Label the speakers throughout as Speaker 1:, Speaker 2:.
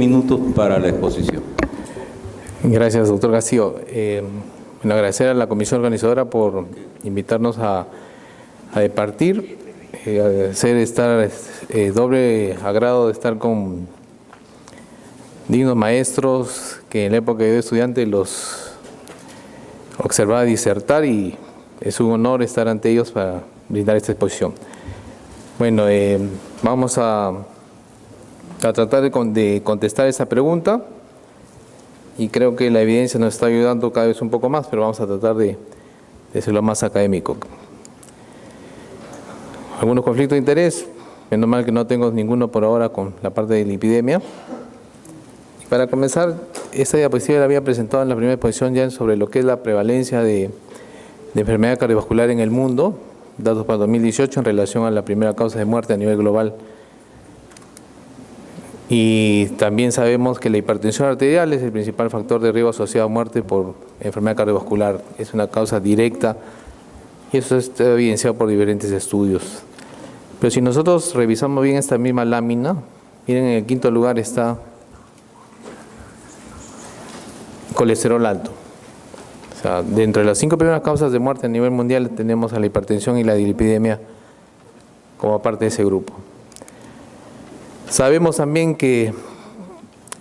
Speaker 1: Minutos para la exposición.
Speaker 2: Gracias, doctor Castillo. Agradecer a la comisión organizadora por invitarnos a departir, doble agrado de estar con dignos maestros que en la época de estudiante los observaba disertar, y es un honor estar ante ellos para brindar esta exposición. Bueno, vamos a tratar de contestar esa pregunta, y creo que la evidencia nos está ayudando cada vez un poco más, pero vamos a tratar de hacerlo más académico. ¿Algunos conflictos de interés? Menos mal que no tengo ninguno por ahora con la parte de la epidemia. Para comenzar, esta diapositiva la había presentado en la primera exposición ya sobre lo que es la prevalencia de enfermedad cardiovascular en el mundo, datos para 2018 en relación a la primera causa de muerte a nivel global. Y también sabemos que la hipertensión arterial es el principal factor de riesgo asociado a muerte por enfermedad cardiovascular. Es una causa directa y eso está evidenciado por diferentes estudios. Pero si nosotros revisamos bien esta misma lámina, miren, en el quinto lugar está colesterol alto. O sea, dentro de las 5 primeras causas de muerte a nivel mundial tenemos a la hipertensión y la dislipidemia como parte de ese grupo. Sabemos también que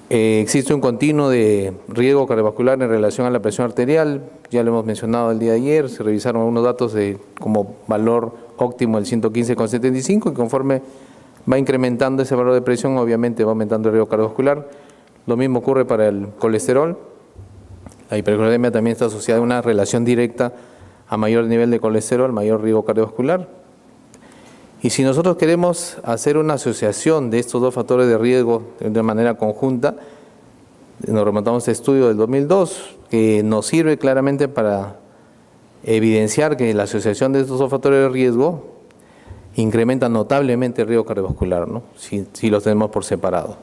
Speaker 2: existe un continuo de riesgo cardiovascular en relación a la presión arterial. Ya lo hemos mencionado el día de ayer, se revisaron algunos datos como valor óptimo el 115,75, y conforme va incrementando ese valor de presión, obviamente va aumentando el riesgo cardiovascular. Lo mismo ocurre para el colesterol. La hipercolesterolemia también está asociada a una relación directa a mayor nivel de colesterol, mayor riesgo cardiovascular. Y si nosotros queremos hacer una asociación de estos dos factores de riesgo de manera conjunta, nos remontamos a este estudio del 2002, que nos sirve claramente para evidenciar que la asociación de estos dos factores de riesgo incrementa notablemente el riesgo cardiovascular, ¿no? Si los tenemos por separado.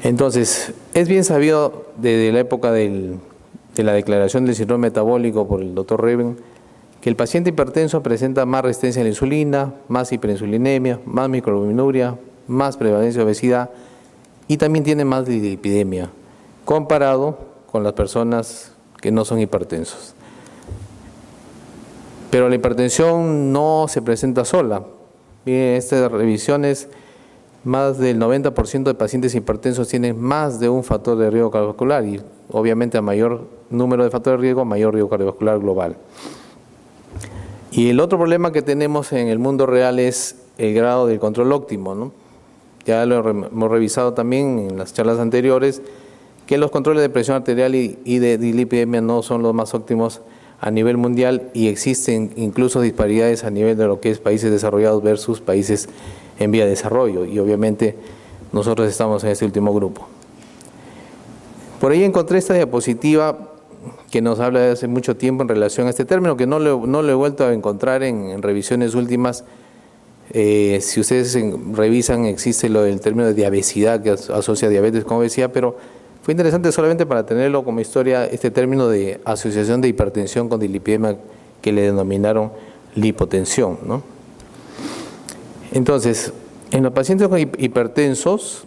Speaker 2: Entonces, es bien sabido desde la época de la declaración del síndrome metabólico por el doctor Reven, que el paciente hipertenso presenta más resistencia a la insulina, más hiperinsulinemia, más microalbuminuria, más prevalencia de obesidad, y también tiene más dislipidemia, comparado con las personas que no son hipertensos. Pero la hipertensión no se presenta sola. Miren, estas revisiones, más del 90% de pacientes hipertensos tienen más de un factor de riesgo cardiovascular, y obviamente a mayor número de factores de riesgo, mayor riesgo cardiovascular global. Y el otro problema que tenemos en el mundo real es el grado del control óptimo, ¿no? Ya lo hemos revisado también en las charlas anteriores, que los controles de presión arterial y de dislipidemia no son los más óptimos a nivel mundial, y existen incluso disparidades a nivel de lo que es países desarrollados versus países en vía de desarrollo, y obviamente nosotros estamos en este último grupo. Por ahí encontré esta diapositiva que nos habla de hace mucho tiempo en relación a este término, que no lo he vuelto a encontrar en revisiones últimas. Si ustedes revisan, existe lo del término de diabesidad, que asocia diabetes con obesidad, pero fue interesante solamente para tenerlo como historia, este término de asociación de hipertensión con dislipidemia, que le denominaron lipotensión, ¿no? Entonces, en los pacientes hipertensos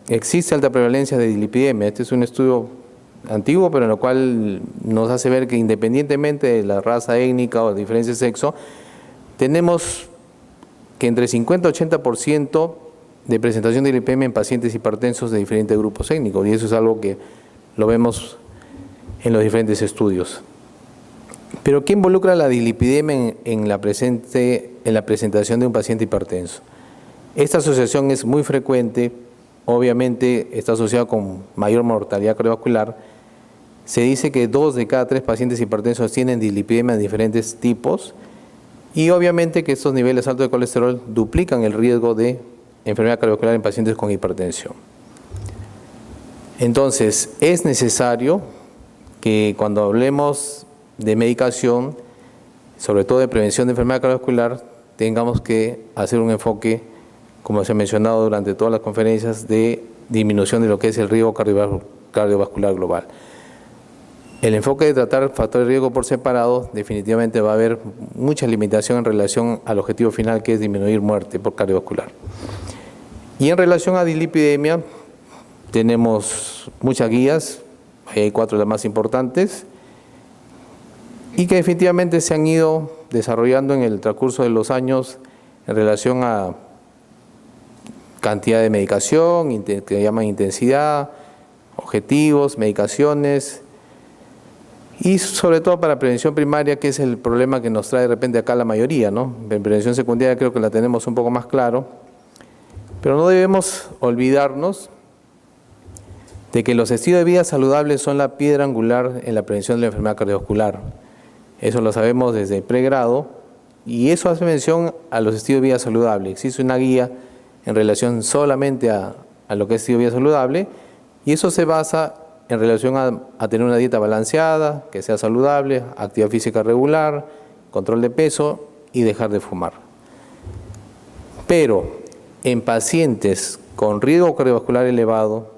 Speaker 2: existe alta prevalencia de dislipidemia. Este es un estudio antiguo, pero en lo cual nos hace ver que independientemente de la raza étnica o la diferencia de sexo, tenemos que entre 50 y 80% de presentación de dislipidemia en pacientes hipertensos de diferentes grupos étnicos, y eso es algo que lo vemos en los diferentes estudios. Pero ¿qué involucra la dislipidemia en la presentación de un paciente hipertenso? Esta asociación es muy frecuente, obviamente está asociada con mayor mortalidad cardiovascular. Se dice que 2 de cada 3 pacientes hipertensos tienen dislipidemia de diferentes tipos, y obviamente que estos niveles altos de colesterol duplican el riesgo de enfermedad cardiovascular en pacientes con hipertensión. Entonces, es necesario que cuando hablemos de medicación, sobre todo de prevención de enfermedad cardiovascular, tengamos que hacer un enfoque, como se ha mencionado durante todas las conferencias, de disminución de lo que es el riesgo cardiovascular global. El enfoque de tratar factores de riesgo por separado, definitivamente va a haber mucha limitación en relación al objetivo final, que es disminuir muerte por cardiovascular. Y en relación a dislipidemia, tenemos muchas guías, hay 4 de las más importantes, y que definitivamente se han ido desarrollando en el transcurso de los años en relación a cantidad de medicación, que llaman intensidad, objetivos, medicaciones, y sobre todo para prevención primaria, que es el problema que nos trae de repente acá la mayoría, ¿no? En prevención secundaria creo que la tenemos un poco más claro, pero no debemos olvidarnos de que los estilos de vida saludables son la piedra angular en la prevención de la enfermedad cardiovascular. Eso lo sabemos desde el pregrado, y eso hace mención a los estilos de vida saludables. Existe una guía en relación solamente a lo que es estilo de vida saludable, y eso se basa en relación a tener una dieta balanceada, que sea saludable, actividad física regular, control de peso y dejar de fumar. Pero en pacientes con riesgo cardiovascular elevado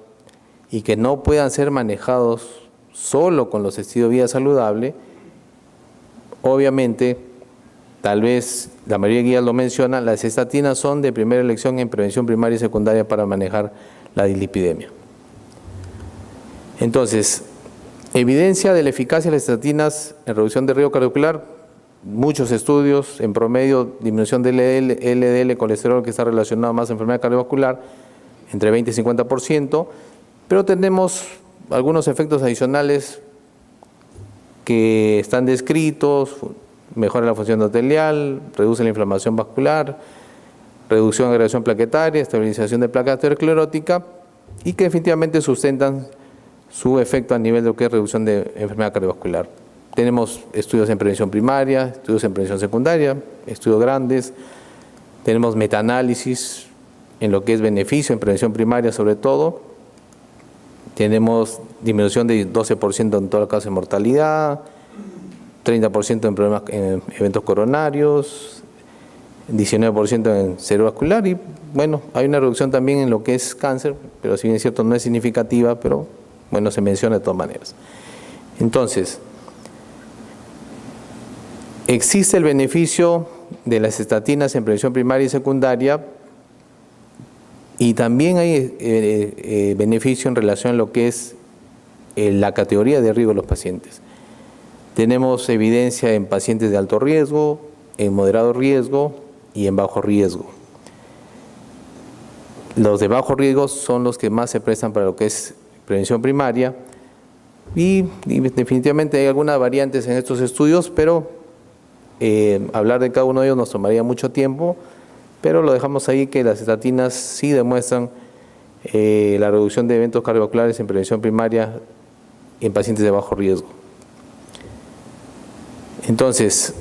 Speaker 2: y que no puedan ser manejados solo con los estilos de vida saludable, obviamente, tal vez la mayoría de guías lo mencionan, las estatinas son de primera elección en prevención primaria y secundaria para manejar la dislipidemia. Entonces, evidencia de la eficacia de las estatinas en reducción de riesgo cardiovascular, muchos estudios, en promedio disminución del LDL, colesterol, que está relacionado más a enfermedad cardiovascular, entre 20 y 50%, pero tenemos algunos efectos adicionales que están descritos: mejora la función endotelial, reduce la inflamación vascular, reducción de agregación plaquetaria, estabilización de placa aterosclerótica, y que definitivamente sustentan su efecto a nivel de lo que es reducción de enfermedad cardiovascular. Tenemos estudios en prevención primaria, estudios en prevención secundaria, estudios grandes, tenemos metaanálisis en lo que es beneficio en prevención primaria sobre todo, tenemos disminución de 12% en todo el caso de mortalidad, 30% en problemas en eventos coronarios, 19% en cerebrovascular, y bueno, hay una reducción también en lo que es cáncer, pero si bien es cierto no es significativa, pero bueno, se menciona de todas maneras. Entonces, existe el beneficio de las estatinas en prevención primaria y secundaria, y también hay beneficio en relación a lo que es la categoría de riesgo de los pacientes. Tenemos evidencia en pacientes de alto riesgo, en moderado riesgo y en bajo riesgo. Los de bajo riesgo son los que más se prestan para lo que es prevención primaria, y definitivamente hay algunas variantes en estos estudios, pero hablar de cada uno de ellos nos tomaría mucho tiempo, pero lo dejamos ahí, que las estatinas sí demuestran la reducción de eventos cardiovasculares en prevención primaria en pacientes de bajo riesgo. Entonces,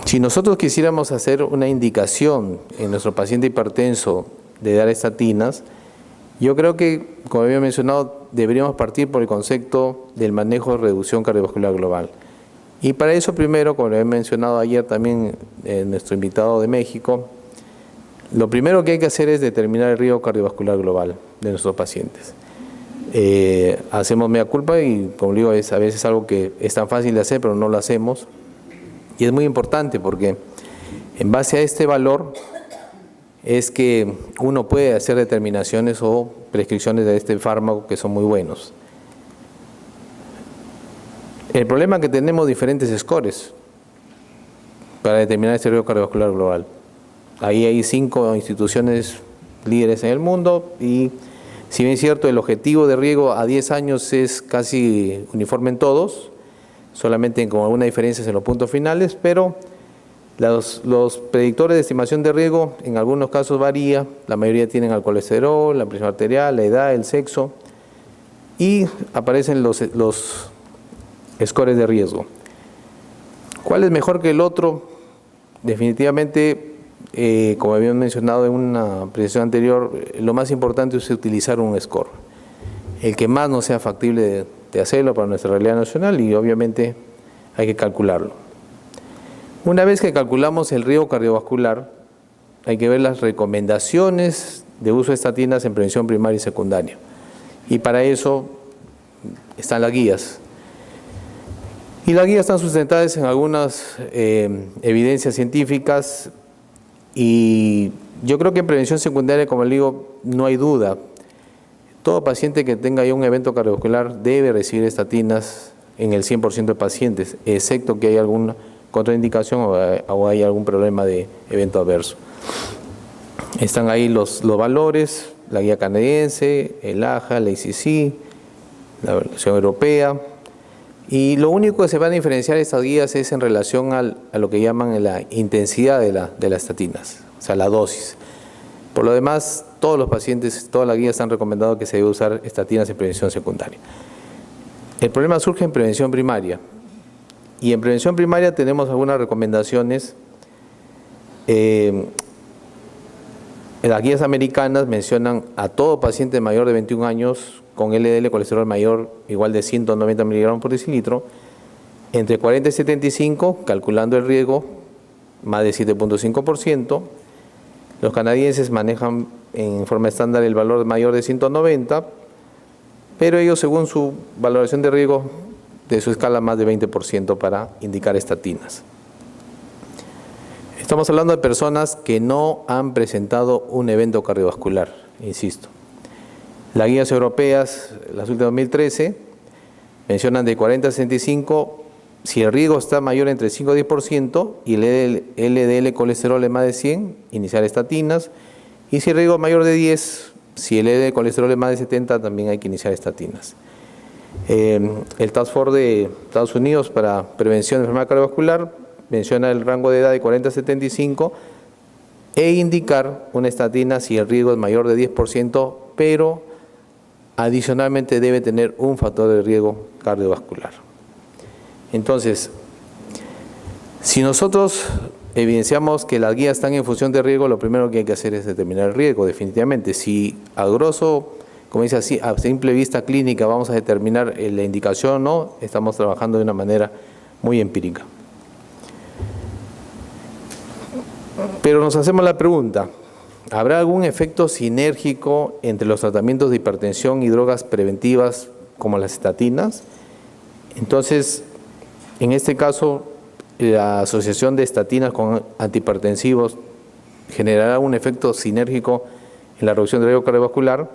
Speaker 2: si nosotros quisiéramos hacer una indicación en nuestro paciente hipertenso de dar estatinas, yo creo que, como había mencionado, deberíamos partir por el concepto del manejo de reducción cardiovascular global. Y para eso, primero, como lo había mencionado ayer también nuestro invitado de México, lo primero que hay que hacer es determinar el riesgo cardiovascular global de nuestros pacientes. Hacemos mea culpa y, como digo, es a veces algo que es tan fácil de hacer, pero no lo hacemos. Y es muy importante porque en base a este valor es que uno puede hacer determinaciones o prescripciones de este fármaco que son muy buenos. El problema es que tenemos diferentes scores para determinar este riesgo cardiovascular global. Ahí hay 5 instituciones líderes en el mundo, y si bien es cierto, el objetivo de riesgo a 10 años es casi uniforme en todos, solamente con algunas diferencias en los puntos finales, pero los predictores de estimación de riesgo en algunos casos varía. La mayoría tienen al colesterol, la presión arterial, la edad, el sexo, y aparecen los scores de riesgo. ¿Cuál es mejor que el otro? Definitivamente, como habíamos mencionado en una presentación anterior, lo más importante es utilizar un score, el que más nos sea factible de hacerlo para nuestra realidad nacional, y obviamente hay que calcularlo. Una vez que calculamos el riesgo cardiovascular, hay que ver las recomendaciones de uso de estatinas en prevención primaria y secundaria, y para eso están las guías. Y las guías están sustentadas en algunas evidencias científicas, y Yo creo que en prevención secundaria, como le digo, no hay duda. Todo paciente que tenga ya un evento cardiovascular debe recibir estatinas en el 100% de pacientes, excepto que haya alguna contraindicación o hay algún problema de evento adverso. Están ahí los valores, la guía canadiense, el AHA, la ICC, la evaluación europea. Y lo único que se van a diferenciar estas guías es en relación a lo que llaman la intensidad de las estatinas, o sea, la dosis. Por lo demás, todos los pacientes, todas las guías han recomendado que se debe usar estatinas en prevención secundaria. El problema surge en prevención primaria. Y en prevención primaria tenemos algunas recomendaciones. Las guías americanas mencionan a todo paciente mayor de 21 años con LDL colesterol mayor igual de 190 miligramos por decilitro, entre 40 y 75, calculando el riesgo, más de 7.5%. Los canadienses manejan en forma estándar el valor mayor de 190, pero ellos, según su valoración de riesgo, de su escala más de 20% para indicar estatinas. Estamos hablando de personas que no han presentado un evento cardiovascular, insisto. Las guías europeas, las últimas 2013, mencionan de 40 a 65, si el riesgo está mayor entre 5 y 10% y el LDL colesterol es más de 100, iniciar estatinas. Y si el riesgo es mayor de 10, si el LDL colesterol es más de 70, también hay que iniciar estatinas. El Task Force de Estados Unidos para prevención de enfermedad cardiovascular menciona el rango de edad de 40 a 75 e indicar una estatina si el riesgo es mayor de 10%, pero adicionalmente debe tener un factor de riesgo cardiovascular. Entonces, si nosotros evidenciamos que las guías están en función de riesgo, lo primero que hay que hacer es determinar el riesgo, definitivamente. Si a grosso, como dice así, a simple vista clínica vamos a determinar la indicación o no, estamos trabajando de una manera muy empírica. Pero nos hacemos la pregunta, ¿habrá algún efecto sinérgico entre los tratamientos de hipertensión y drogas preventivas como las estatinas? Entonces, en este caso, la asociación de estatinas con antihipertensivos generará un efecto sinérgico en la reducción del riesgo cardiovascular.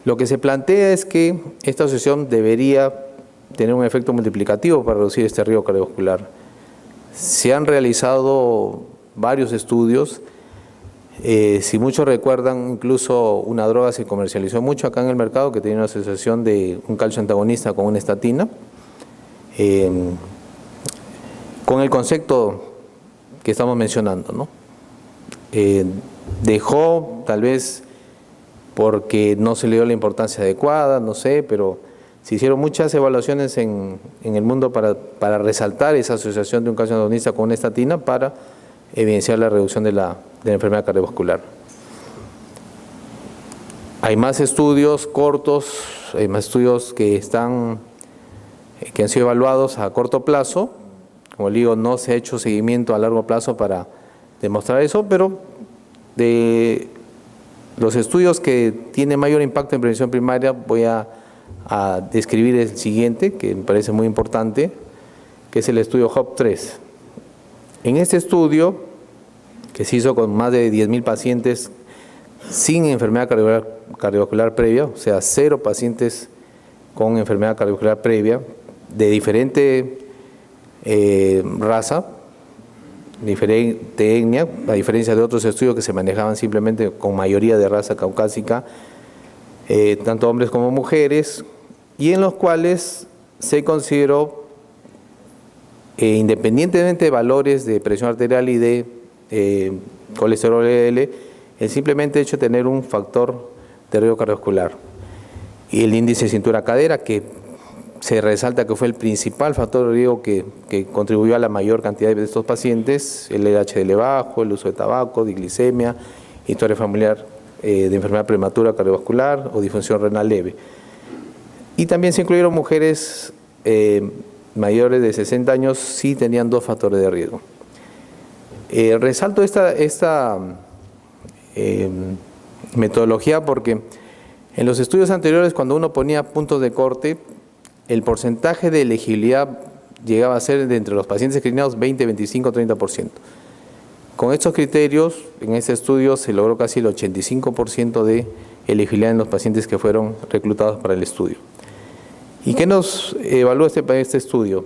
Speaker 2: Lo que se plantea es que esta asociación debería tener un efecto multiplicativo para reducir este riesgo cardiovascular. Se han realizado varios estudios. Si muchos recuerdan, incluso una droga se comercializó mucho acá en el mercado que tenía una asociación de un calcio antagonista con una estatina, con el concepto que estamos mencionando, ¿no? Dejó, tal vez porque no se le dio la importancia adecuada, no sé, pero se hicieron muchas evaluaciones en el mundo para resaltar esa asociación de un calcio antagonista con una estatina para evidenciar la reducción de la enfermedad cardiovascular. Hay más estudios cortos, hay más estudios que han sido evaluados a corto plazo. Como digo, no se ha hecho seguimiento a largo plazo para demostrar eso, pero de los estudios que tienen mayor impacto en prevención primaria voy a describir el siguiente, que me parece muy importante, que es el estudio HOPE-3. En este estudio, que se hizo con más de 10.000 pacientes sin enfermedad cardiovascular previa, o sea, 0 pacientes con enfermedad cardiovascular previa, de diferente raza, diferente etnia, a diferencia de otros estudios que se manejaban simplemente con mayoría de raza caucásica, tanto hombres como mujeres, y en los cuales se consideró, independientemente de valores de presión arterial y de colesterol LDL, el simplemente hecho de tener un factor de riesgo cardiovascular. Y el índice de cintura-cadera, que se resalta que fue el principal factor de riesgo que contribuyó a la mayor cantidad de estos pacientes, el LDL bajo, el uso de tabaco, diglicemia, historia familiar de enfermedad prematura cardiovascular o disfunción renal leve. Y también se incluyeron mujeres mayores de 60 años, sí tenían 2 factores de riesgo. Resalto esta metodología porque en los estudios anteriores, cuando uno ponía puntos de corte, el porcentaje de elegibilidad llegaba a ser de entre los pacientes screenados 20, 25, 30%. Con estos criterios, en este estudio se logró casi el 85% de elegibilidad en los pacientes que fueron reclutados para el estudio. ¿Y qué nos evaluó este estudio?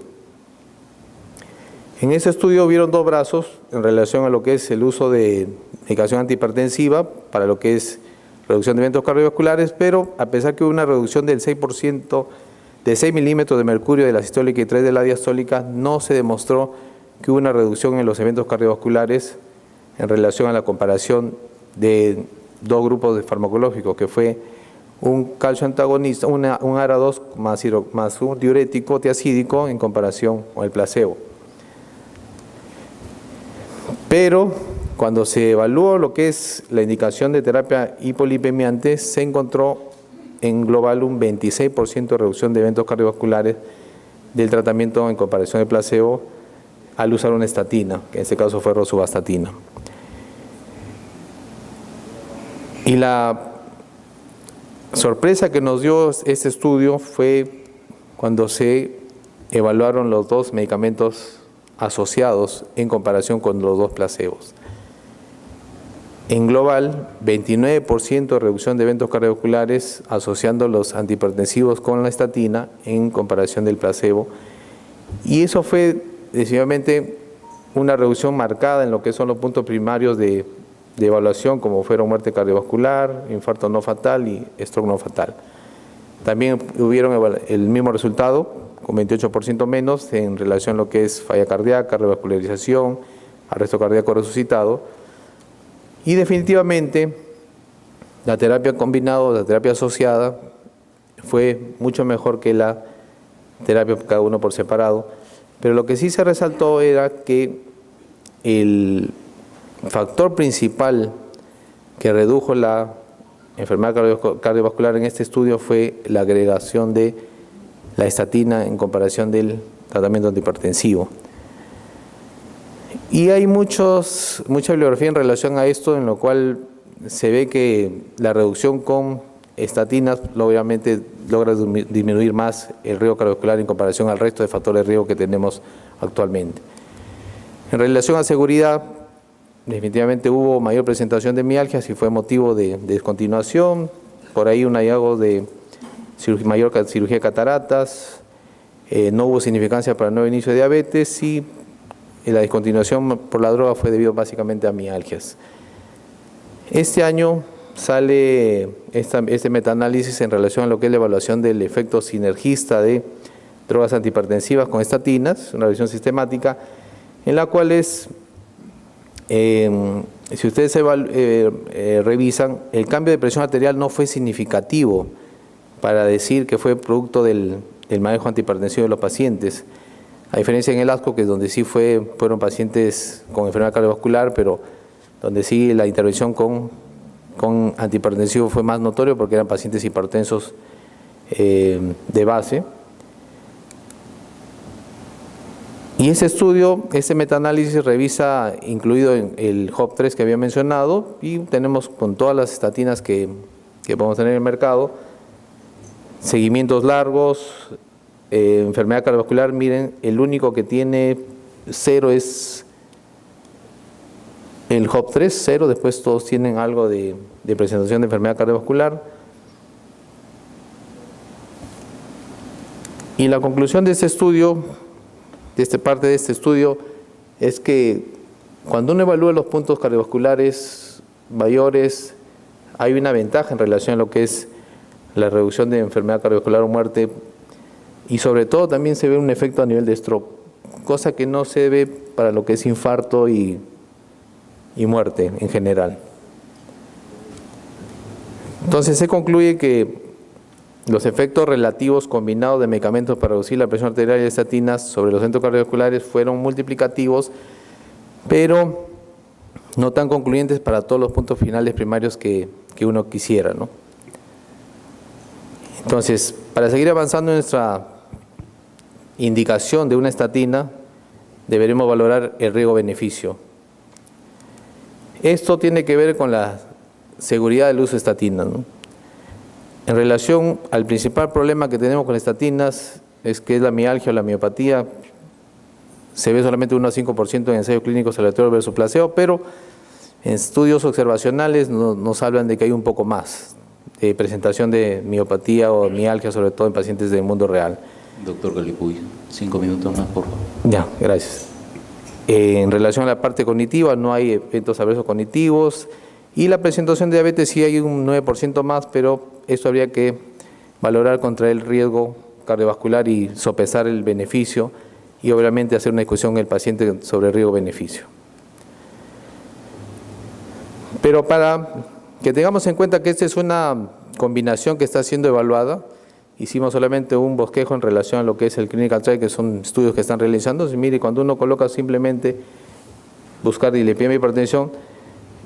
Speaker 2: En ese estudio hubieron dos brazos en relación a lo que es el uso de medicación antihipertensiva para lo que es reducción de eventos cardiovasculares, pero a pesar que hubo una reducción del 6%, de 6 milímetros de mercurio de la sistólica y 3 de la diastólica, no se demostró que hubo una reducción en los eventos cardiovasculares en relación a la comparación de dos grupos de farmacológicos, que fue un calcio antagonista, un ARA2 más un diurético tiazídico en comparación con el placebo. Pero cuando se evaluó lo que es la indicación de terapia hipolipemiante, se encontró en global un 26% de reducción de eventos cardiovasculares del tratamiento en comparación al placebo al usar una estatina, que en este caso fue rosuvastatina. Y la sorpresa que nos dio este estudio fue cuando se evaluaron los dos medicamentos asociados en comparación con los dos placebos. En global, 29% de reducción de eventos cardiovasculares asociando los antihipertensivos con la estatina en comparación del placebo. Y eso fue decididamente una reducción marcada en lo que son los puntos primarios de evaluación, como fueron muerte cardiovascular, infarto no fatal y stroke no fatal. También hubieron el mismo resultado, con 28% menos en relación a lo que es falla cardíaca, revascularización, arresto cardíaco resucitado. Y definitivamente la terapia combinada, la terapia asociada, fue mucho mejor que la terapia cada uno por separado. Pero lo que sí se resaltó era que el factor principal que redujo la enfermedad cardiovascular en este estudio fue la agregación de la estatina en comparación del tratamiento antihipertensivo. Y hay mucha bibliografía en relación a esto, en lo cual se ve que la reducción con estatinas obviamente logra disminuir más el riesgo cardiovascular en comparación al resto de factores de riesgo que tenemos actualmente. En relación a seguridad, definitivamente hubo mayor presentación de mialgias y fue motivo de descontinuación. Por ahí un hallazgo de mayor cirugía de cataratas, no hubo significancia para el nuevo inicio de diabetes y la discontinuación por la droga fue debido básicamente a mialgias. Este año sale este metaanálisis en relación a lo que es la evaluación del efecto sinergista de drogas antihipertensivas con estatinas, una revisión sistemática, en la cual si ustedes revisan, el cambio de presión arterial no fue significativo para decir que fue producto del manejo antihipertensivo de los pacientes. A diferencia en el ASCO, que es donde sí fueron pacientes con enfermedad cardiovascular, pero donde sí la intervención con antihipertensivo fue más notorio porque eran pacientes hipertensos de base. Y ese estudio, este metaanálisis revisa, incluido en el HOP3 que había mencionado, y tenemos con todas las estatinas que podemos tener en el mercado, seguimientos largos, enfermedad cardiovascular. Miren, el único que tiene 0 es el HOP3, 0, después todos tienen algo de presentación de enfermedad cardiovascular. Y la conclusión de este estudio, parte de este estudio, es que cuando uno evalúa los puntos cardiovasculares mayores, hay una ventaja en relación a lo que es la reducción de enfermedad cardiovascular o muerte, y sobre todo también se ve un efecto a nivel de stroke, cosa que no se ve para lo que es infarto y muerte en general. Entonces se concluye que los efectos relativos combinados de medicamentos para reducir la presión arterial y estatinas sobre los centros cardiovasculares fueron multiplicativos, pero no tan concluyentes para todos los puntos finales primarios que uno quisiera, ¿no? Entonces, para seguir avanzando en nuestra indicación de una estatina, deberemos valorar el riesgo-beneficio. Esto tiene que ver con la seguridad del uso de estatinas, ¿no? En relación al principal problema que tenemos con las estatinas, es que es la mialgia o la miopatía. se ve solamente 1 a 5% en ensayos clínicos aleatorios versus placebo, pero en estudios observacionales nos hablan de que hay un poco más de presentación de miopatía o mialgia, sobre todo en pacientes del mundo real.
Speaker 1: Doctor Galipuy, 5 minutos más, por favor.
Speaker 2: Ya, gracias. En relación a la parte cognitiva, no hay eventos adversos cognitivos y la presentación de diabetes sí hay un 9% más, pero esto habría que valorar contra el riesgo cardiovascular y sopesar el beneficio y obviamente hacer una discusión en el paciente sobre el riesgo-beneficio. Pero para que tengamos en cuenta que esta es una combinación que está siendo evaluada, hicimos solamente un bosquejo en relación a lo que es el clinical trial, que son estudios que están realizando. Mire, cuando uno coloca simplemente buscar dislipidemia y hipertensión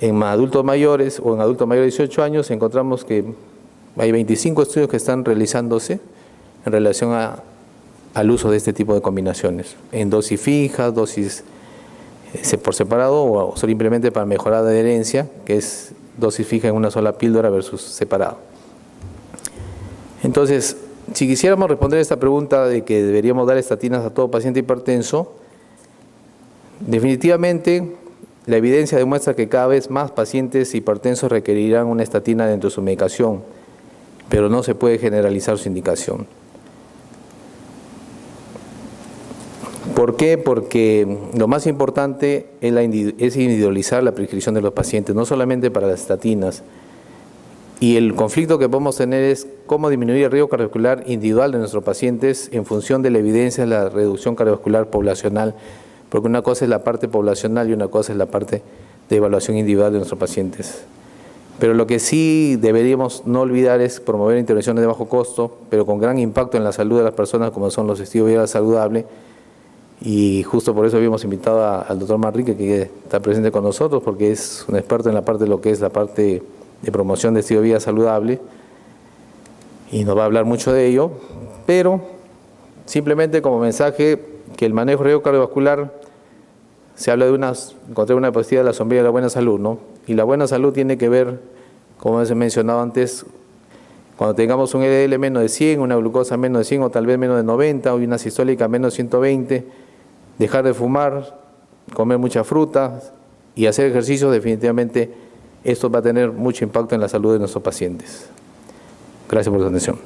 Speaker 2: en adultos mayores o en adultos mayores de 18 años, encontramos que hay 25 estudios que están realizándose en relación al uso de este tipo de combinaciones, en dosis fijas, dosis por separado o simplemente para mejorar la adherencia, que es dosis fija en una sola píldora versus separado. Entonces, si quisiéramos responder esta pregunta de que deberíamos dar estatinas a todo paciente hipertenso, definitivamente la evidencia demuestra que cada vez más pacientes hipertensos requerirán una estatina dentro de su medicación, pero no se puede generalizar su indicación. ¿Por qué? Porque lo más importante es individualizar la prescripción de los pacientes, no solamente para las estatinas. Y el conflicto que podemos tener es cómo disminuir el riesgo cardiovascular individual de nuestros pacientes en función de la evidencia de la reducción cardiovascular poblacional, porque una cosa es la parte poblacional y una cosa es la parte de evaluación individual de nuestros pacientes. Pero lo que sí deberíamos no olvidar es promover intervenciones de bajo costo, pero con gran impacto en la salud de las personas, como son los estilos de vida saludable. Y justo por eso habíamos invitado al doctor Manrique, que está presente con nosotros, porque es un experto en la parte de lo que es la parte de promoción de estilo de vida saludable, y nos va a hablar mucho de ello, pero simplemente como mensaje que el manejo de riesgo cardiovascular se habla de encontrar una diapositiva de la sombrilla de la buena salud, ¿no? Y la buena salud tiene que ver, como se mencionaba antes, cuando tengamos un LDL menos de 100, una glucosa menos de 100 o tal vez menos de 90, o una sistólica menos de 120, dejar de fumar, comer mucha fruta y hacer ejercicio. Definitivamente esto va a tener mucho impacto en la salud de nuestros pacientes. Gracias por su atención.